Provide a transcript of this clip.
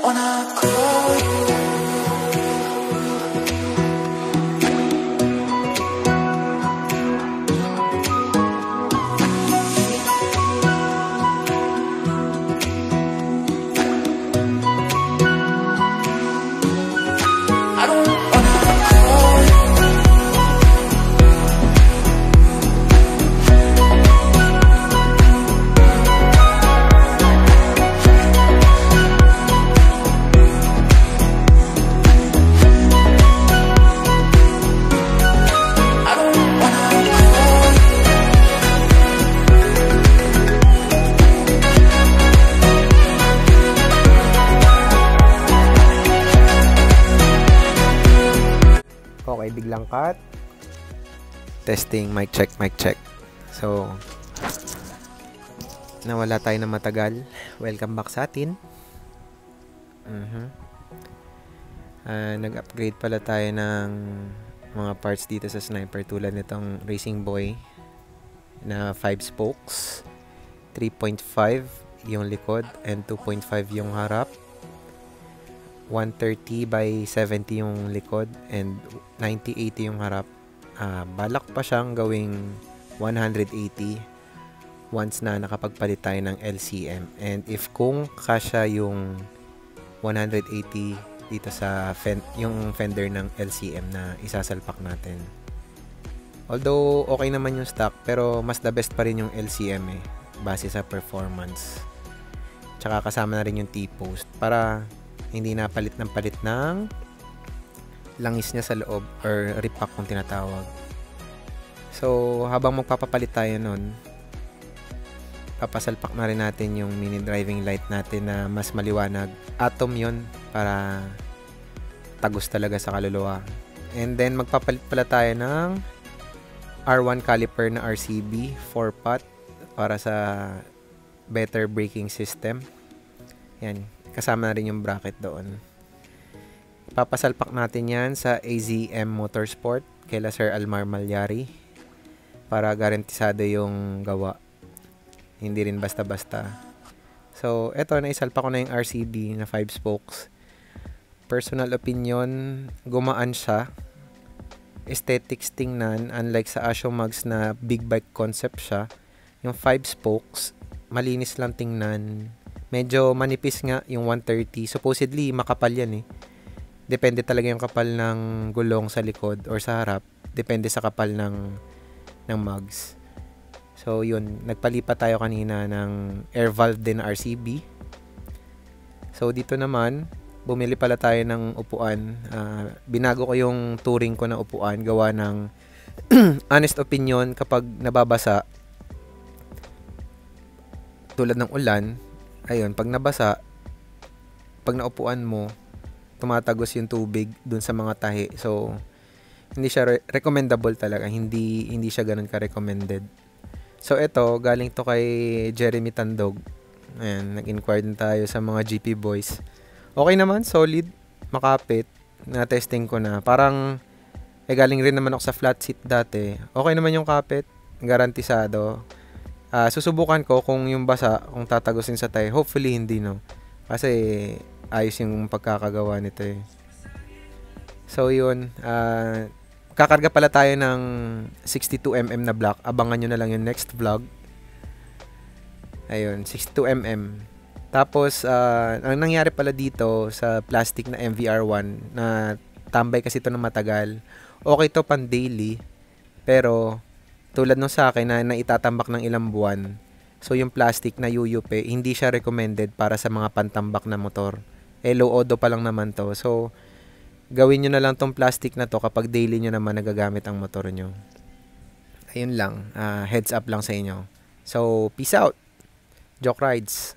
wanna call you. I don't wanna call you. I don't wanna call you. Okay, biglang cut. Testing, mic check, mic check. So, nawala tayo ng matagal. Welcome back sa atin. Nag-upgrade pala tayo ng mga parts dito sa sniper tulad nitong Racing Boy na 5 spokes, 3.5 yung likod and 2.5 yung harap. 130 by 70 yung likod and 90-80 yung harap. Balak pa siyang gawing 180 once na nakapagpalit tayo ng LCM. And if kung kasya yung 180 dito sa yung fender ng LCM na isasalpak natin. Although okay naman yung stock, pero mas the best pa rin yung LCM base sa performance. Tsaka kasama na rin yung T-post para hindi na palit ng langis niya sa loob or repack kung tinatawag. So, habang magpapapalit tayo nun, papasalpak na rin natin yung mini driving light natin na mas maliwanag. Atom yon para tagos talaga sa kaluluwa. And then, magpapalit pala tayo ng R1 caliper na RCB 4-pot para sa better braking system. Yan. Kasama na rin yung bracket doon. Papasalpak natin yan sa AZM Motorsport kaila Sir Almar Malyari para garantisado yung gawa. Hindi rin basta-basta. So, eto, naisalpak ko na yung RCB na 5 spokes. Personal opinion, gumaan siya. Aesthetics tingnan, unlike sa Asho Mags na big bike concept siya, yung 5 spokes, malinis lang tingnan. Medyo manipis nga yung 130. Supposedly, makapal yan Depende talaga yung kapal ng gulong sa likod or sa harap. Depende sa kapal ng mugs. So, yun. Nagpalipat tayo kanina ng air valve din na RCB. So, dito naman, bumili pala tayo ng upuan. Binago ko yung touring ko na upuan. Gawa ng honest opinion kapag nababasa, tulad ng ulan, ayun, pag nabasa, pag naupuan mo, tumatagos yung tubig dun sa mga tahi. So, hindi siya recommendable talaga. Hindi siya ganun ka-recommended. So, ito, galing to kay Jeremy Tandog. Ayan, nag-inquire din tayo sa mga GP boys. Okay naman, solid, makapit. Na-testing ko na. Parang, galing rin naman ako sa flat seat dati. Okay naman yung kapit. Garantisado. Susubukan ko kung yung basa, kung tatagusin sa tayo. Hopefully hindi, no? Kasi ayos yung pagkakagawa nito So yun, kakarga pala tayo ng 62mm na block. Abangan nyo na lang yung next vlog. Ayun, 62mm. Tapos, ang nangyari pala dito sa plastic na MVR1 na tambay kasi ito ng matagal. Okay to pan daily, pero tulad nung sa akin na itatambak ng ilang buwan. So, yung plastic na UUP, hindi siya recommended para sa mga pantambak na motor. Low odo pa lang naman to. So, gawin nyo na lang tong plastic na to kapag daily nyo naman nagagamit ang motor nyo. Ayun lang. Heads up lang sa inyo. So, peace out. Joke rides.